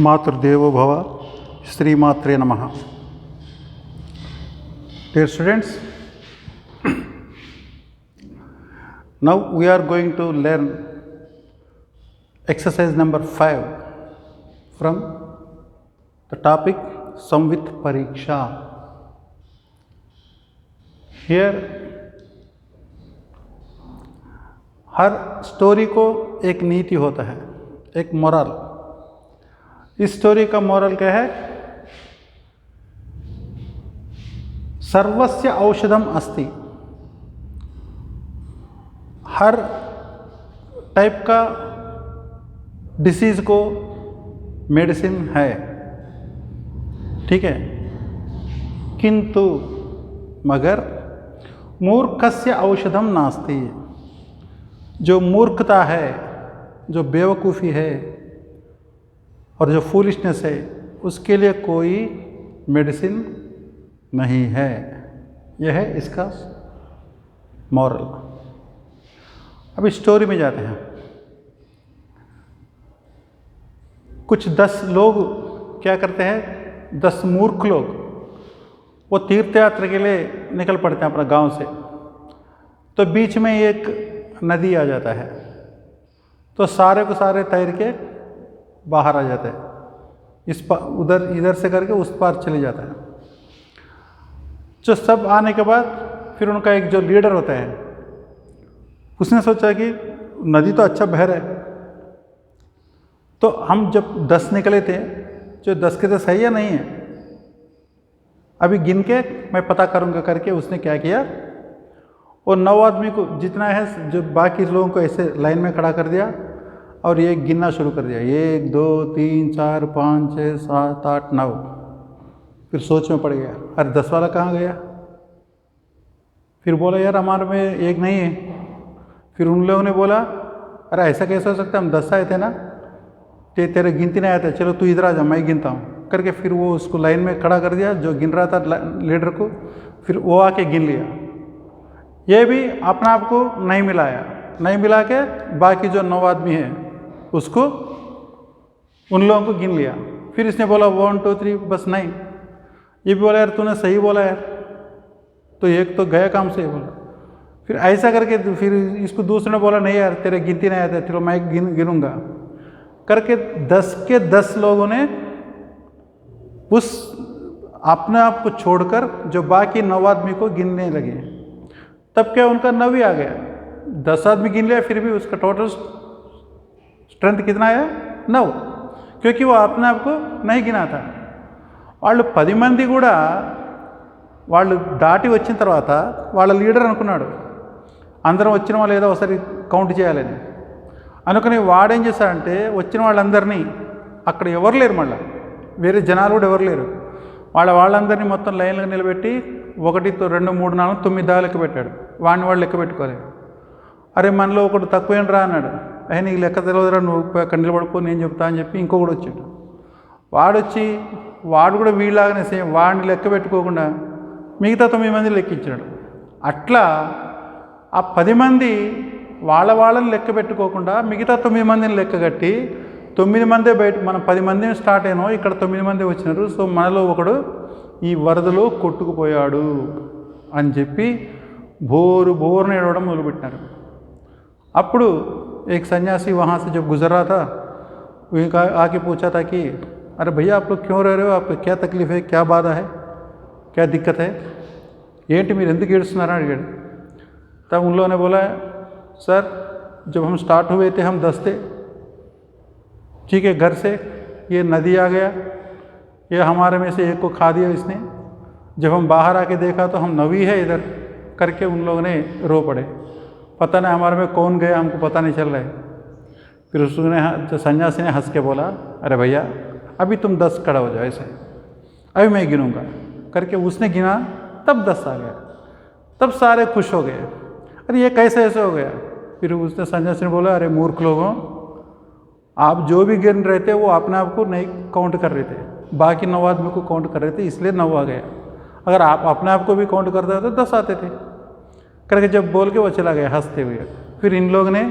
मातृदेवो भव श्रीमात्रे नमः. Dear students, now we are going to learn exercise number 5 from the topic Samvit Pariksha. Here her story को एक नीति होता है, एक मोरल. इस स्टोरी का मोरल क्या है? सर्वस्य औषधम अस्ति. हर टाइप का डिसीज को मेडिसिन है, ठीक है. किंतु मगर मूर्खस्य औषधम नास्ति. जो मूर्खता है, जो बेवकूफ़ी है और जो फूलिशनेस है, उसके लिए कोई मेडिसिन नहीं है. यह है इसका मॉरल. अब स्टोरी में जाते हैं. कुछ 10 लोग क्या करते हैं, 10 मूर्ख लोग, वो तीर्थ यात्रा के लिए निकल पड़ते हैं अपना गांव से. तो बीच में एक नदी आ जाता है, तो सारे को सारे तैर के बाहर आ जाते हैं. इस पार उधर इधर से करके उस पार चले जाता है. जो सब आने के बाद फिर उनका एक जो लीडर होता है, उसने सोचा कि नदी तो अच्छा बह रहा है, तो हम जब 10 निकले थे, जो 10 के 10 है या नहीं है, अभी गिन के मैं पता करूँगा करके उसने क्या किया, वो 9 आदमी को जितना है, जो बाकी लोगों को ऐसे लाइन में खड़ा कर दिया और ये गिनना शुरू कर दिया. 1 2 3 4 5 6 7 8 9. फिर सोच में पड़ गया, अरे 10 वाला कहाँ गया. फिर बोला यार हमारे में एक नहीं है. फिर उन लोगों ने बोला अरे ऐसा कैसे हो सकता है, हम 10 आए थे ना, तेरे गिनती नहीं आया था, चलो तू इधर आ जा, मैं गिनता हूँ करके फिर वो उसको लाइन में खड़ा कर दिया, जो गिन रहा था लीडर को. फिर वो आके गिन लिया. ये भी अपना आप को नहीं मिलाया, नहीं मिला के बाकी जो 9 आदमी हैं उसको, उन लोगों को गिन लिया. फिर इसने बोला 1 2 3, बस नहीं. ये भी बोला यार तूने सही बोला यार, तो एक तो गया काम से बोला. फिर ऐसा करके फिर इसको दूसरे ने बोला नहीं यार तेरे गिनती नहीं आया था, चलो मैं गिनूंगा करके 10 के 10 लोगों ने उस अपने आप को छोड़कर जो बाकी 9 आदमी को गिनने लगे. तब क्या उनका 9 ही आ गया. 10 आदमी गिन लिया, फिर भी उसका टोटल स्ट्रेंथ कितना आया, 9, क्योंकि वो अपने आप को नहीं गिना था. వాళ్ళు 10 మంది కూడా వాళ్ళు దాటి వచ్చిన తర్వాత వాళ్ళ లీడర్ అనుకున్నాడు అందరం వచ్చిన వాళ్ళు ఏదో ఒకసారి కౌంట్ చేయాలని అనుకుని, వాడేం చేశాడంటే వచ్చిన వాళ్ళందరినీ, అక్కడ ఎవరు లేరు, మళ్ళీ వేరే జనాలు కూడా ఎవరు లేరు, వాళ్ళందరినీ మొత్తం లైన్లో నిలబెట్టి 1 2 3 4 9 దాకా లెక్క పెట్టాడు. వాడిని వాళ్ళు లెక్క పెట్టుకోలేదు. అరే మనలో ఒకడు తక్కువేంట్రా అన్నాడు. అయ్యా నీకు లెక్క తెలియదురా, నువ్వు అక్కడ నిలబడుకో నేను చెప్తా అని చెప్పి ఇంకొకడు వచ్చాడు. వాడు కూడా వీళ్ళలాగానే సేమ్ వాడిని లెక్క పెట్టుకోకుండా మిగతా 9 మంది లెక్కించాడు. అట్లా ఆ 10 మంది వాళ్ళని లెక్క పెట్టుకోకుండా మిగతా 9 మందిని లెక్క కట్టి 9 మందే బయట, మనం 10 మంది స్టార్ట్ అయినాం, ఇక్కడ 9 మంది వచ్చినారు. సో మనలో ఒకడు ఈ వరదలో కొట్టుకుపోయాడు అని చెప్పి బోరుని ఏడవడం మొదలుపెట్టినారు. అప్పుడు एक सन्यासी वहाँ से जब गुजर रहा था, वही आके पूछा था कि अरे भैया आप लोग क्यों रह रहे हो, आपको क्या तकलीफ़ है, क्या बाधा है, क्या दिक्कत है, ఏంటి మీరు ఎందుకు ఏడుస్తున్నారని అడిగాడు. तब उन लोगों ने बोला सर जब हम स्टार्ट हुए थे हम 10 थे, ठीक है, घर से ये नदी आ गया, ये हमारे में से एक को खा दिया इसने. जब हम बाहर आके देखा तो हम 9 ही है इधर करके उन लोगों ने रो पड़े. पता नहीं हमारे में कौन गया, हमको पता नहीं चल रहा है. फिर उसने सन्यासी ने हंस के बोला अरे भैया अभी तुम 10 खड़ा हो जाओ, ऐसे अभी मैं गिनूंगा करके उसने गिना. तब 10 आ गया. तब सारे खुश हो गए, अरे ये कैसे ऐसे हो गया. फिर उसने सन्यासी ने बोला अरे मूर्ख लोगों, आप जो भी गिन रहे थे वो अपने आप को नहीं काउंट कर रहे थे, बाकी 9 आदमी को काउंट कर रहे थे, इसलिए 9 आ गया. अगर आप अपने आप को भी काउंट करते तो 10 आते थे करके जब बोल के वो चला गया हंसते हुए. फिर इन लोग ने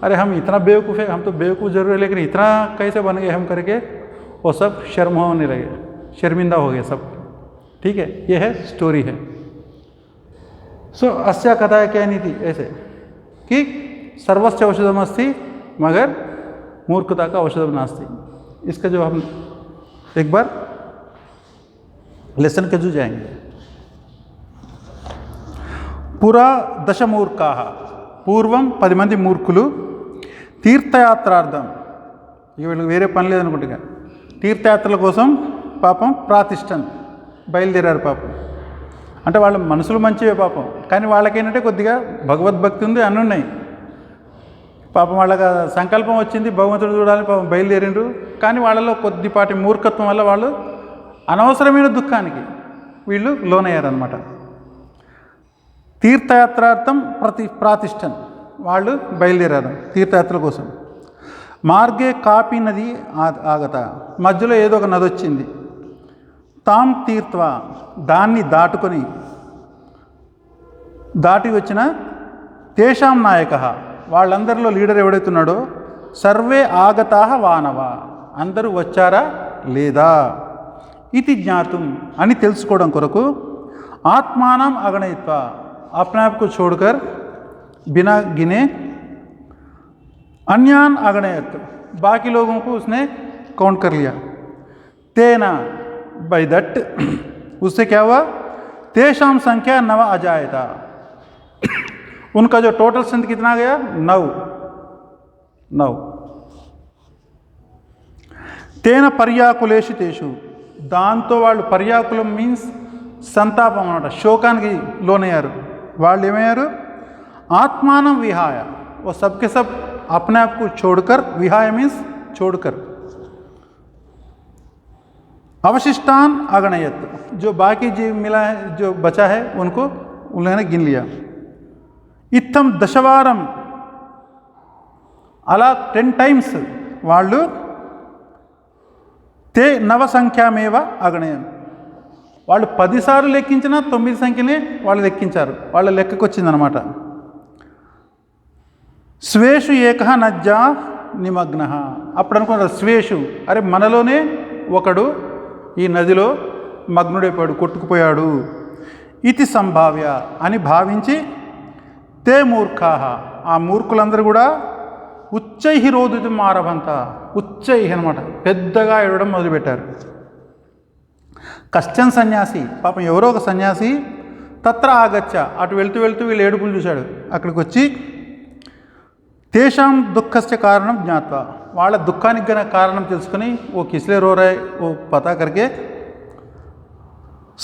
अरे हम इतना बेवकूफ़ है, हम तो बेवकूफ़ जरूर है लेकिन इतना कैसे बन गए हम करके वो सब शर्म होने लगे, शर्मिंदा हो गए सब। ठीक है, ये है स्टोरी है। सो अस्या कथा क्या नहीं थी ऐसे कि सर्वस्य औषधमस्ति मगर मूर्खता का औषधम नास्ति। इसका जो हम एक बार लेसन के जो जाएंगे। पुरा दशमूर्खा, పూర్వం 10 మంది మూర్ఖులు తీర్థయాత్రార్థం, ఇక వీళ్ళకి వేరే పని లేదనుకుంటుగా, తీర్థయాత్రల కోసం పాపం ప్రాతిష్టన్ బయలుదేరారు. పాపం అంటే వాళ్ళ మనసులు మంచివే పాపం, కానీ వాళ్ళకేంటంటే కొద్దిగా భగవద్భక్తి ఉంది, అన్నీ ఉన్నాయి. పాపం వాళ్ళకి సంకల్పం వచ్చింది భగవంతుడు చూడాలని పాపం బయలుదేరిండ్రు. కానీ వాళ్ళలో కొద్దిపాటి మూర్ఖత్వం వల్ల వాళ్ళు అనవసరమైన దుఃఖానికి వీళ్ళు లోనయ్యారనమాట. తీర్థయాత్రార్థం ప్రాతిష్టన్, వాళ్ళు బయలుదేరారు తీర్థయాత్రల కోసం. మార్గే కాపీ నది ఆగత, మధ్యలో ఏదో ఒక నది వచ్చింది. తాం తీర్థ, దాన్ని దాటి వచ్చిన తేషాం నాయక, వాళ్ళందరిలో లీడర్ ఎవడైతున్నాడో, సర్వే ఆగతా వానవ, అందరూ వచ్చారా లేదా, ఇది జ్ఞాతం అని తెలుసుకోవడం కొరకు, ఆత్మానం అగణయిత్వ, अपने आप को छोड़कर बिना गिने, अन्यान अगणयत, बाकी लोगों को उसने काउंट कर लिया. तेना, बाय दैट, उससे क्या हुआ, तेषाम संख्या 9 अजायता, उनका जो टोटल संख्या कितना गया 9. तेन पर्याकुलेषु तेषु, దాంతో వాళ్ళు పర్యాకులం మీన్స్ సంతాపం అన్నమాట, శోకానికి లోనయ్యారు. వాళ్ళు ఏమయ్యారు, ఆత్మానం విహాయ, वो सबके सब अपने आप को छोड़कर, विहाय मीन्स छोड़कर, अवशिष्टान अगणयत, जो बाकी जीव मिला है, जो बचा है, उनको उन्होंने गिन लिया. इत्थम दशवारम, अला 10 times వాళ్ళు తే 9 సంఖ్యామేవ అగణయన్, వాళ్ళు 10 సార్లు లెక్కించినా 9 సంఖ్యనే వాళ్ళు లెక్కించారు, వాళ్ళ లెక్కకు వచ్చిందనమాట. స్వేషు ఏకః నజ్జా నిమగ్నః, అప్పుడు అనుకున్నారు స్వేషు, అరే మనలోనే ఒకడు ఈ నదిలో మగ్నుడైపోయాడు, కొట్టుకుపోయాడు. ఇది సంభావ్య అని భావించి, తే మూర్ఖాః, ఆ మూర్ఖులందరూ కూడా ఉచ్చైః రోదితుం ఆరభంత, ఉచ్చైః అనమాట, పెద్దగా ఏడవడం మొదలుపెట్టారు. కశ్చన్ సన్యాసి, పాపం ఎవరో ఒక సన్యాసి, తత్ర ఆగచ్చ, అటు వెళ్తూ వీళ్ళు ఏడుపులు చూశాడు, అక్కడికి వచ్చి, తేషాం దుఃఖస్య కారణం జ్ఞాత్వ, వాళ్ళ దుఃఖానికి గల కారణం తెలుసుకొని, ఓ కిస్లే రో రहे ఓ పతా కరికే,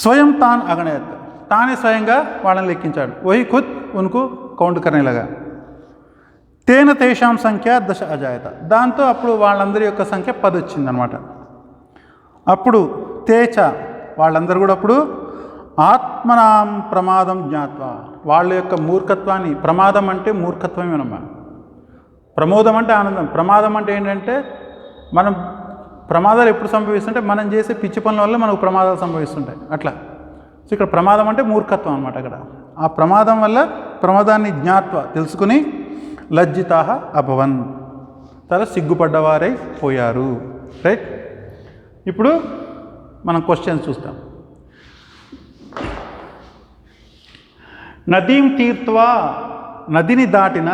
స్వయం తాన్ అగణయత్, తానే స్వయంగా వాళ్ళని లెక్కించాడు. వహి ఖుద్ ఉनको కౌంట్ करने लगा. తేన తేషాం సంఖ్య 10 అజాయత, దాంతో అప్పుడు వాళ్ళందరి యొక్క సంఖ్య 10 వచ్చిందనమాట. అప్పుడు తేచ, వాళ్ళందరూ కూడా అప్పుడు ఆత్మనాం ప్రమాదం జ్ఞాత్వ, వాళ్ళ యొక్క మూర్ఖత్వాన్ని, ప్రమాదం అంటే మూర్ఖత్వమేనమ్మా, ప్రమోదం అంటే ఆనందం, ప్రమాదం అంటే ఏంటంటే మనం ప్రమాదాలు ఎప్పుడు సంభవిస్తుంటే మనం చేసే పిచ్చి పనుల వల్ల మనకు ప్రమాదాలు సంభవిస్తుంటాయి అట్లా. సో ఇక్కడ ప్రమాదం అంటే మూర్ఖత్వం అనమాట. అక్కడ ఆ ప్రమాదం వల్ల, ప్రమాదాన్ని జ్ఞాత్వ తెలుసుకుని, లజ్జితాః అభవన్, చాలా సిగ్గుపడ్డవారై పోయారు. రైట్, ఇప్పుడు మనం క్వశ్చన్స్ చూస్తాం. నదీం తీర్త్వా, నదిని దాటిన,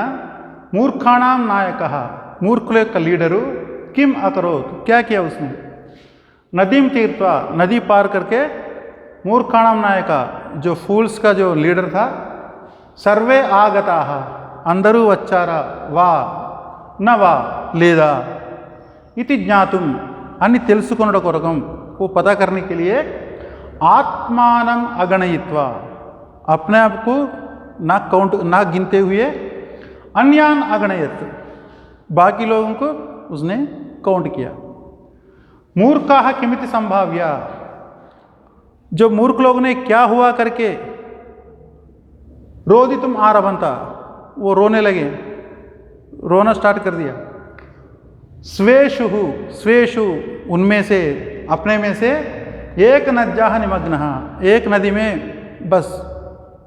మూర్ఖాణాం నాయకః, మూర్ఖుల యొక్క లీడరు, కిం అకరోత్, क्या किया उसने, नदीम तीर्थवा, नदी पार करके, मूर्खाणाम नायका, जो फूल्स का जो लीडर था, सर्वे आगताः, अंदरू వచ్చారా, వా నవా లేదా, इति ज्ञातुम అని తెలుసుకొనుట కొరకం, वो पता करने के लिए, आत्मानं अगणयित्वा, अपने आप को ना काउंट, ना गिनते हुए, अन्यान अगणयत, बाकी लोगों को उसने काउंट किया. मूर्खाः किमिति संभाव्य, जो मूर्ख लोग ने क्या हुआ करके, रोदितुम आरभंता, वो रोने लगे, रोना स्टार्ट कर दिया. स्वेषु, स्वेषु, उनमें से, अपने में से, एक नज्जाः निमग्नः, एक नदी में बस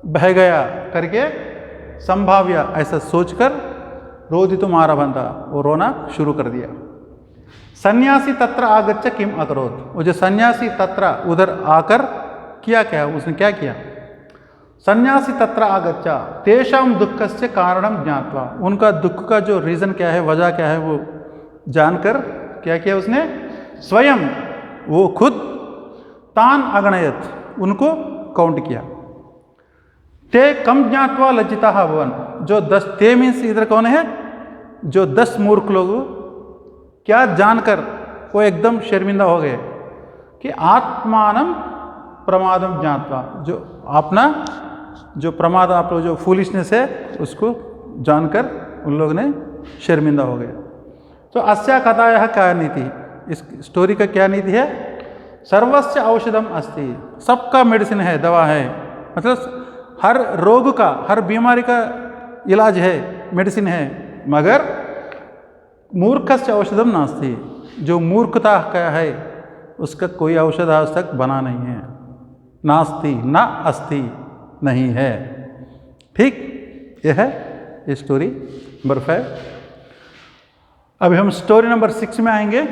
बह गया करके, संभाव्य ऐसा सोचकर, रोदितुम आरभंता, वो रोना शुरू कर दिया. सन्यासी तत्र आगच्छ किम अकरोत्, वो जो सन्यासी तत्र उधर आकर किया क्या, उसने क्या किया, सन्यासी तत्र आगच्छ तेषां दुःखस्य कारणं ज्ञात्वा, उनका दुख का जो रीज़न क्या है, वजह क्या है, वो जानकर क्या किया उसने, स्वयं वो खुद तान अगणयत, उनको काउंट किया। ते कम ज्ञात्वा लज्जिताः अभवन्, जो 10, ते मीन्स इधर कौन है, जो 10 मूर्ख लोग क्या जानकर वो एकदम शर्मिंदा हो गए कि आत्मानं प्रमादम ज्ञात्वा, जो अपना जो प्रमाद, आप लोग जो फूलिशनेस है उसको जानकर उन लोग ने शर्मिंदा हो गए। तो अस्या कथायाः क्या नीति, इस स्टोरी का क्या नीति है, सर्वस्य औषधम अस्ति, सबका मेडिसिन है, दवा है, मतलब हर रोग का, हर बीमारी का इलाज है, मेडिसिन है, मगर मूर्खस्य औषधम नास्ति, जो मूर्खता का है उसका कोई औषध आज तक बना नहीं है, नास्ति न अस्ति, नहीं है। ठीक, यह है ये स्टोरी नंबर 5। अभी हम स्टोरी नंबर 6 में आएंगे।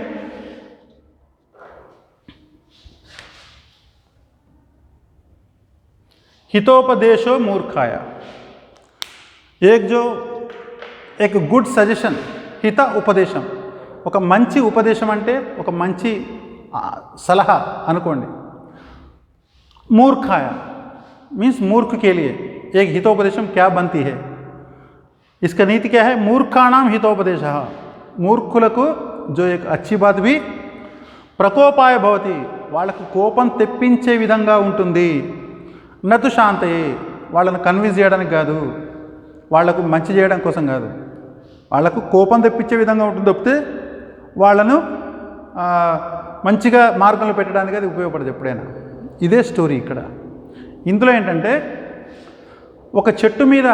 हितोपदेशो मूर्खाय, एक గుడ్ సజెషన్, హిత ఉపదేశం, ఒక మంచి ఉపదేశం అంటే ఒక మంచి సలహా అనుకోండి। मूर्खाय मीन्स मूर्ख के लिए एक हितोपदेशम क्या बनती है, इसका नीति क्या है, मूर्खाणाम हितोपदेशः, मूर्खुలకు जो एक अच्छी बात भी ప్రకోపాయ భవతి, వాళ్ళకు కోపం తెప్పించే విధంగా ఉంటుంది, నతు శాంతయే, వాళ్ళను కన్విన్స్ చేయడానికి కాదు, వాళ్లకు మంచి చేయడం కోసం కాదు, వాళ్లకు కోపం తెప్పించే విధంగా ఉంటుంది తప్పితే వాళ్ళను మంచిగా మార్గంలో పెట్టడానికి అది ఉపయోగపడదు ఎప్పుడైనా। ఇదే స్టోరీ ఇక్కడ। ఇందులో ఏంటంటే ఒక చెట్టు మీద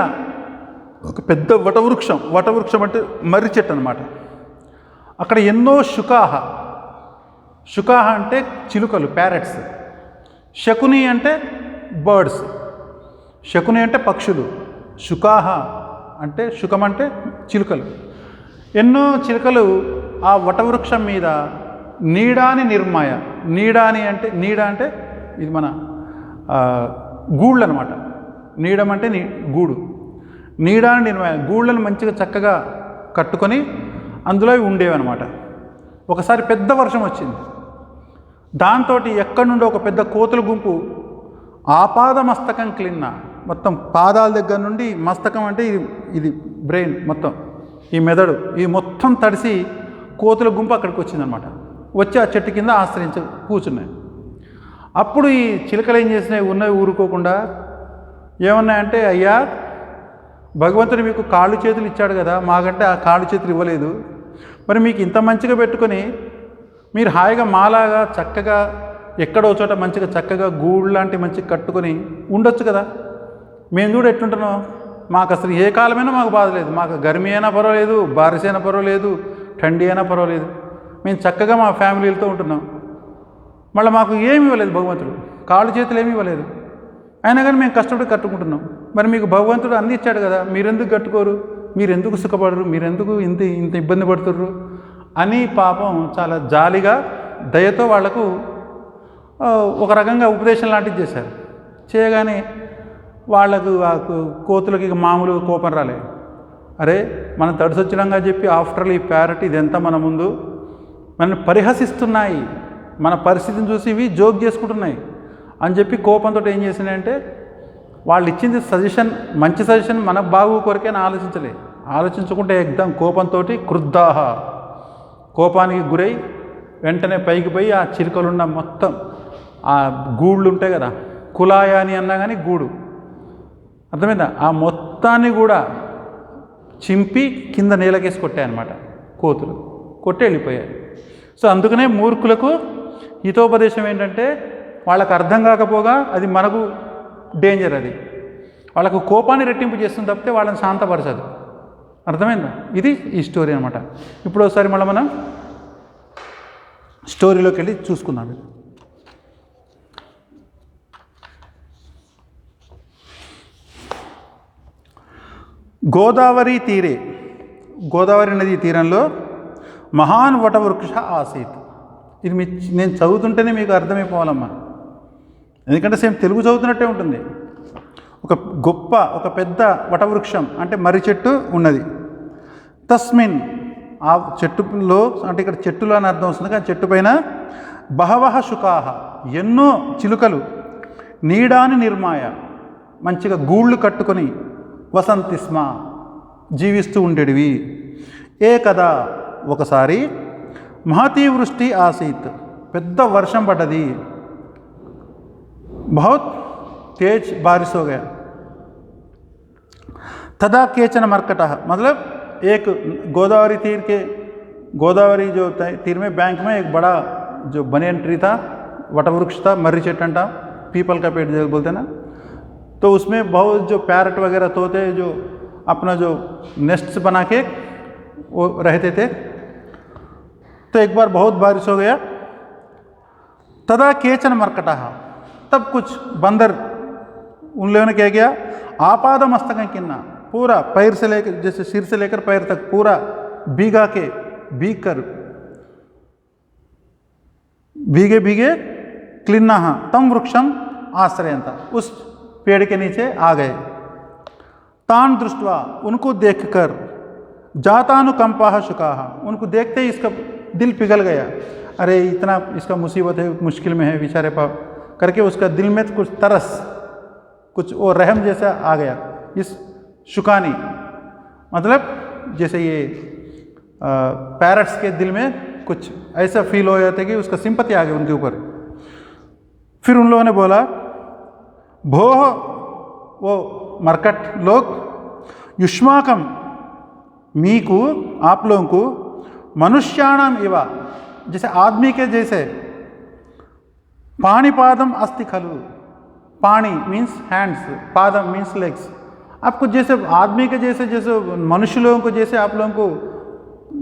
ఒక పెద్ద వటవృక్షం అంటే మర్రి చెట్టు అన్నమాట, అక్కడ ఎన్నో శుకాహ అంటే చిలుకలు, ప్యారెట్స్, శకుని అంటే బర్డ్స్, శకుని అంటే పక్షులు, శుకాహ అంటే శుకం అంటే చిలుకలు, ఎన్నో చిలుకలు ఆ వటవృక్షం మీద నీడాని నిర్మాయ, నీడ అంటే ఇది మన గూళ్ళు అనమాట, నీడం అంటే గూడు, నీడాని నిర్మాయ, గూళ్ళను మంచిగా చక్కగా కట్టుకొని అందులో ఉండేవన్నమాట। ఒకసారి పెద్ద వర్షం వచ్చింది, దాంతో ఎక్కడి నుండి ఒక పెద్ద కోతుల గుంపు ఆపాద మస్తకం క్లిన్న, మొత్తం పాదాల దగ్గర నుండి, మస్తకం అంటే ఇది బ్రెయిన్ మొత్తం, ఈ మెదడు, ఈ మొత్తం తడిసి కోతుల గుంపు అక్కడికి వచ్చిందనమాట। వచ్చి ఆ చెట్టు కింద ఆశ్రయించి కూర్చున్నాయి। అప్పుడు ఈ చిలుకలు ఏం చేసినాయి, ఉన్నవి ఊరుకోకుండా ఏమన్నాయంటే, అయ్యా భగవంతుడు మీకు కాళ్ళు చేతులు ఇచ్చాడు కదా, మాకంటే ఆ కాళ్ళు చేతులు ఇవ్వలేదు, మరి మీకు ఇంత మంచిగా పెట్టుకొని మీరు హాయిగా మాలాగా చక్కగా ఎక్కడో చోట మంచిగా చక్కగా గూడు లాంటి మంచిగా కట్టుకొని ఉండొచ్చు కదా, మేము చూడు ఎట్లుంటున్నాం, మాకు అసలు ఏ కాలమైనా మాకు బాధ లేదు, మాకు గర్మీ అయినా పర్వాలేదు, బారిస్ అయినా పర్వాలేదు, ఠండీ అయినా పర్వాలేదు, మేము చక్కగా మా ఫ్యామిలీలతో ఉంటున్నాం, మళ్ళీ మాకు ఏమి ఇవ్వలేదు భగవంతుడు, కాళ్ళు చేతులు ఏమి ఇవ్వలేదు, అయినా కానీ మేము కష్టపడి కట్టుకుంటున్నాం, మరి మీకు భగవంతుడు అన్నీ ఇచ్చాడు కదా, మీరెందుకు కట్టుకోరు, మీరెందుకు సుఖపడరు, మీరెందుకు ఇంత ఇబ్బంది పడుతుర్రు అని పాపం చాలా జాలిగా దయతో వాళ్లకు ఒక రకంగా ఉపదేశం లాంటిది చేశారు। చేయగానే వాళ్లకు కోతులకి మామూలు కోపం రాలే, అరే మనం తడిసొచ్చినాగా చెప్పి ఆఫ్టర్ ఈ ప్యారట్ ఇదంతా మన ముందు మనల్ని పరిహసిస్తున్నాయి, మన పరిస్థితిని చూసి ఇవి జోక్ చేసుకుంటున్నాయి అని చెప్పి కోపంతో ఏం చేసినాయంటే, వాళ్ళు ఇచ్చింది సజెషన్, మంచి సజెషన్ మన బాగు కొరకే ఆలోచించకుంటే ఎగ్దం కోపంతో క్రుద్ధాహ, కోపానికి గురై వెంటనే పైకి పోయి ఆ చిలుకలున్న మొత్తం ఆ గూళ్ళు ఉంటాయి కదా, కులాయాని అన్నా కానీ గూడు, అర్థమైందా, ఆ మొత్తాన్ని కూడా చింపి కింద నేలకేసి కొట్టాయన్నమాట కోతులు, కొట్టి వెళ్ళిపోయాయి। సో అందుకనే మూర్ఖులకు హితోపదేశం ఏంటంటే, వాళ్ళకు అర్థం కాకపోగా అది మనకు డేంజర్, అది వాళ్ళకు కోపాన్ని రెట్టింపు చేస్తుంది తప్పితే వాళ్ళని శాంతపరచదు, అర్థమైందా, ఇది ఈ స్టోరీ అనమాట। ఇప్పుడు ఒకసారి మళ్ళీ మనం స్టోరీలోకి వెళ్ళి చూసుకుందాం। గోదావరి నదీ తీరంలో మహాన్ వటవృక్ష ఆసీత్. ఇది నేను చదువుతుంటేనే మీకు అర్థమైపోవాలమ్మా, ఎందుకంటే సేమ్ తెలుగు చదువుతున్నట్టే ఉంటుంది. ఒక పెద్ద వటవృక్షం అంటే మర్రి చెట్టు ఉన్నది. తస్మిన్ ఆ చెట్టులో, అంటే ఇక్కడ చెట్టులో అని అర్థం వస్తుంది కానీ చెట్టు పైన బహవః శుకాః ఎన్నో చిలుకలు, నీడాని నిర్మాయ మంచిగా గూళ్ళు కట్టుకొని, వసంతి స్మ జీవిస్తూ ఉండేటివి. ఏకదా ఒకసారి మహతీ వృష్టి ఆసీత్ పెద్ద వర్షం పడ్డది. बहुत तेज बारिश हो गया. तदा केचन मर्कटः मतलब एक गोदावरी जो तीर में बैंक में एक बड़ा जो बनियन ट्री था, वटवृक्ष था, मर्री चट्टन था, पीपल का पेड़ जो बोलते ना, तो उसमें बहुत जो पैरट वगैरह तोते जो अपना जो नेस्ट्स बना के वो रहते थे. तो एक बार बहुत बारिश हो गया. तदा केचन मर्कटः तब कुछ बंदर उन लोगों ने क्या किया, आपाद मस्तक किन्ना पूरा पैर से लेकर, जैसे सिर से लेकर पैर तक पूरा भीग कर भीगे क्लिन्ना तम वृक्षम आश्रयंता उस पेड़ के नीचे आ गए. तान दृष्टवा उनको देखकर जातानुकंपाः शुकाः उनको देखते ही इसका दिल पिघल गया. अरे इतना इसका मुसीबत है, मुश्किल में है बेचारे पाप करके उसका दिल में कुछ तरस, कुछ वो रहम जैसा आ गया. इस शुकानी मतलब जैसे ये पैरट्स के दिल में कुछ ऐसा फील हो जाता है कि उसका सिंपत्ति आ गई उनके ऊपर. फिर उन लोगों ने बोला, भोः वो मरकट लोग, युष्माकम मीकु आप लोगों को मनुष्याणाम इवा जैसे आदमी के जैसे पाणिपादम अस्ति खलु. पाणी मीन्स हैंड्स, पादम मीन्स लेग्स. आपको जैसे आदमी के जैसे मनुष्य लोगों को जैसे आप लोगों को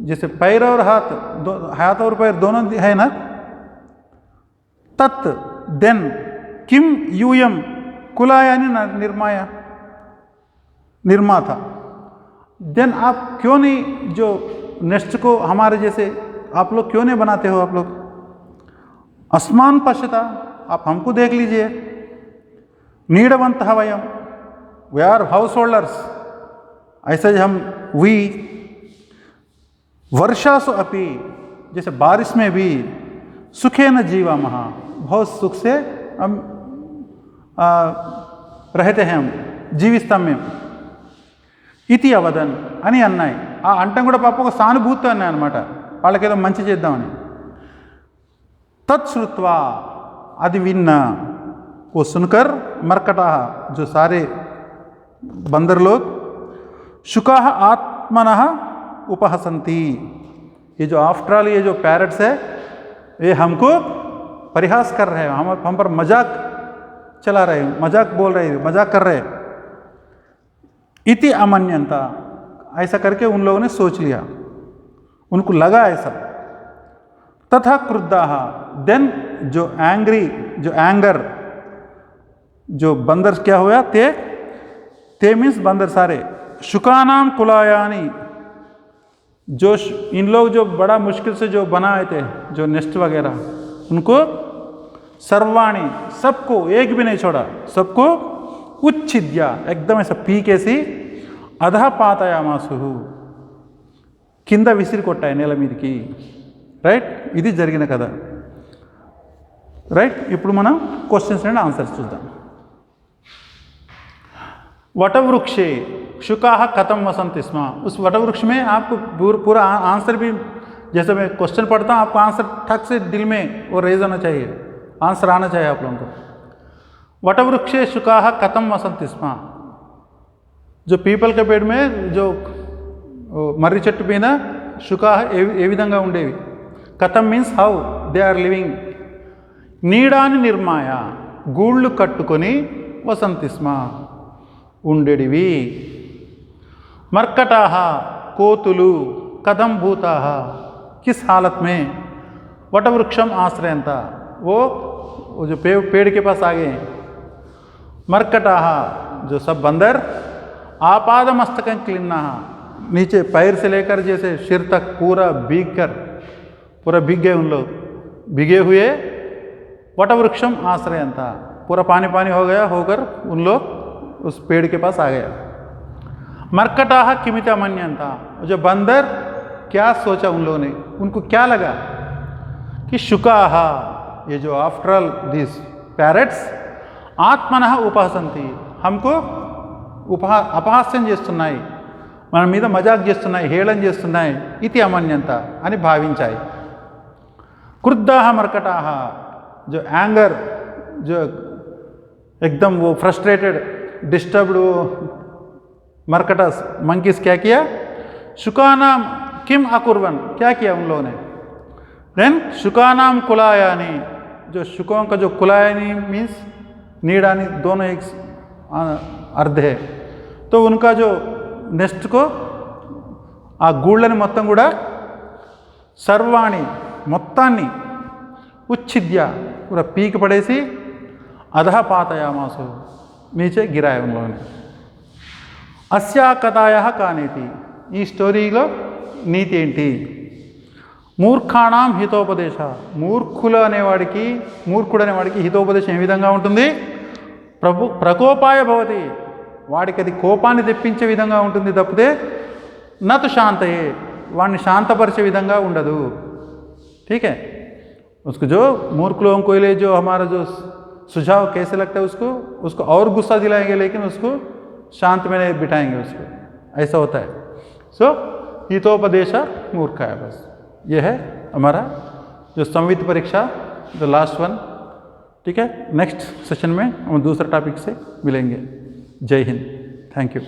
जैसे पैर और हाथ और पैर दोनों है ना, तत् देन किम यूयम कुलायानि निर्माता. देन आप क्यों नहीं जो नेस्ट को हमारे जैसे आप लोग क्यों नहीं बनाते हो? आप लोग अस्मान पश्यता आप हमको देख लीजिए. नीडवंतः वयम वी आर हाउस होल्डर्स, ऐसे हम वी वर्षासु अपि जैसे बारिश में भी सुखे न जीवामः बहुत सुख से हम रहते हैं, हम జీవిస్తాం మేము. ఇతి అవదన్ అని అన్నాయి. ఆ అంటం కూడా పాప ఒక సానుభూతి అన్నాయి అనమాట, వాళ్ళకేదో మంచి చేద్దామని. तत्श्रुत्वा आदि विन्ना वो सुनकर मरकटा जो सारे बंदर लोग शुकाः आत्मनः उपहसन्ति. ये जो आफ्टर ऑल ये जो पैरट्स है ये हमको परिहास कर रहे हैं, हम पर मजाक चला रहे हैं, मजाक बोल रहे हैं, मजाक कर रहे हैं. इति अमन्यंता ऐसा करके उन लोगों ने सोच लिया, उनको लगा ऐसा. तथा क्रुद्धाः देन जो एंगर जो बंदर क्या हुआ, ते मीन्स बंदर सारे, शुकानाम कुलायानी जो इन लोग जो बड़ा मुश्किल से जो बनाए थे जो नेस्ट वगैरह, उनको सर्वाणी सबको एक भी नहीं छोड़ा, सबको उच्छिद्या एकदम ऐसा पीके सी अधः पातयामासुः కింద విసిరి కొట్టాయి నేల మీదకి. రైట్, ఇది జరిగిన కథ. రైట్, ఇప్పుడు మనం క్వశ్చన్స్ అండ్ ఆన్సర్స్ చూద్దాం. वटवृक्षे शुकाः कथम वसन्ति स्म. उस वटवृक्ष में आपको पूरा आंसर भी, जैसे मैं क्वेश्चन पढ़ता हूँ आपको आंसर ठक से दिल में वो रेज होना चाहिए, आंसर आना चाहिए आप लोगों को. वटवृक्षे शुकाः कथम वसन्ति स्म, जो पीपल के पेड़ में जो मर्री చెట్టు మీద शुकाः ఏ విధంగా ఉండేవి. కథం means how they are living. నీడాని నిర్మాయ గూళ్ళు కట్టుకొని వసంతి స్మ ఉండేడివి. मरकटाः कोतुलु कदम भूताः किस हालत में वटवृक्षम आश्रयंता वो जो पेड़ के पास आ गए. मरकटाः जो सब बंदर, आपाद मस्तकं क्लिन्नाः नीचे पैर से लेकर जैसे सिर तक पूरा भीग कर पूरा भीग गए उन लोग, भीगे हुए वटवृक्षम आश्रयंता, पूरा पानी पानी हो गया, होकर उन लोग उस पेड़ के पास आ गया। मर्कटाह किमित अमन्यंता, जो बंदर क्या सोचा उन लोगों ने, उनको क्या लगा कि शुकाहा, ये जो आफ्टर ऑल दिस पैरेट्स ఆత్మనః ఉపహసంతి, हमको అపహాస్యం చేస్తున్నాయి, మన మీద మజాక్ చేస్తున్నాయి, హేళన చేస్తున్నాయి, ఇది అమన్యంత అని భావించాయి। క్రుద్ధాః మర్కటాః, जो एंगर, जो एकदम वो फ्रस्ट्रेटेड डिस्टर्ब्ड मर्कटस मंकीस क्या किया, शुकानाम किम अकुर्वन, क्या किया उन लोगों ने, देन शुकानाम कुलायानी, जो शुकों का जो कुलायानी मीन्स नीडानी दोनों एक अर्ध है, तो उनका जो नेस्ट को आ गूళ్ళని మొత్తం కూడా సర్వాణి మొత్తాన్ని उच्छिद्य पूरा पीक पड़ेसी अधः पातयामासु, नीचे गिराया उन लोगों ने। अस्या कथायाः का नीति, ఈ స్టోరీలో నీతి ఏంటి, మూర్ఖాణం హితోపదేశ, మూర్ఖుడు అనేవాడికి హితోపదేశం ఏ విధంగా ఉంటుంది, ప్రకోపాయ భవతి, వాడికి అది కోపాన్ని తెప్పించే విధంగా ఉంటుంది తప్పితే నతు శాంతయే, వాడిని శాంతపరిచే విధంగా ఉండదు। ठीक है, उसको जो मूर्ख लोगों को लिए जो हमारा जो सुझाव कैसे लगता है उसको और गुस्सा दिलाएंगे, लेकिन उसको शांत में नहीं बिठाएंगे उसको, ऐसा होता है। सो हितोपदेश मूर्ख है, बस ये है हमारा जो संवित परीक्षा, जो लास्ट वन। ठीक है, नेक्स्ट सेशन में हम दूसरे टॉपिक से मिलेंगे। जय हिंद, थैंक यू।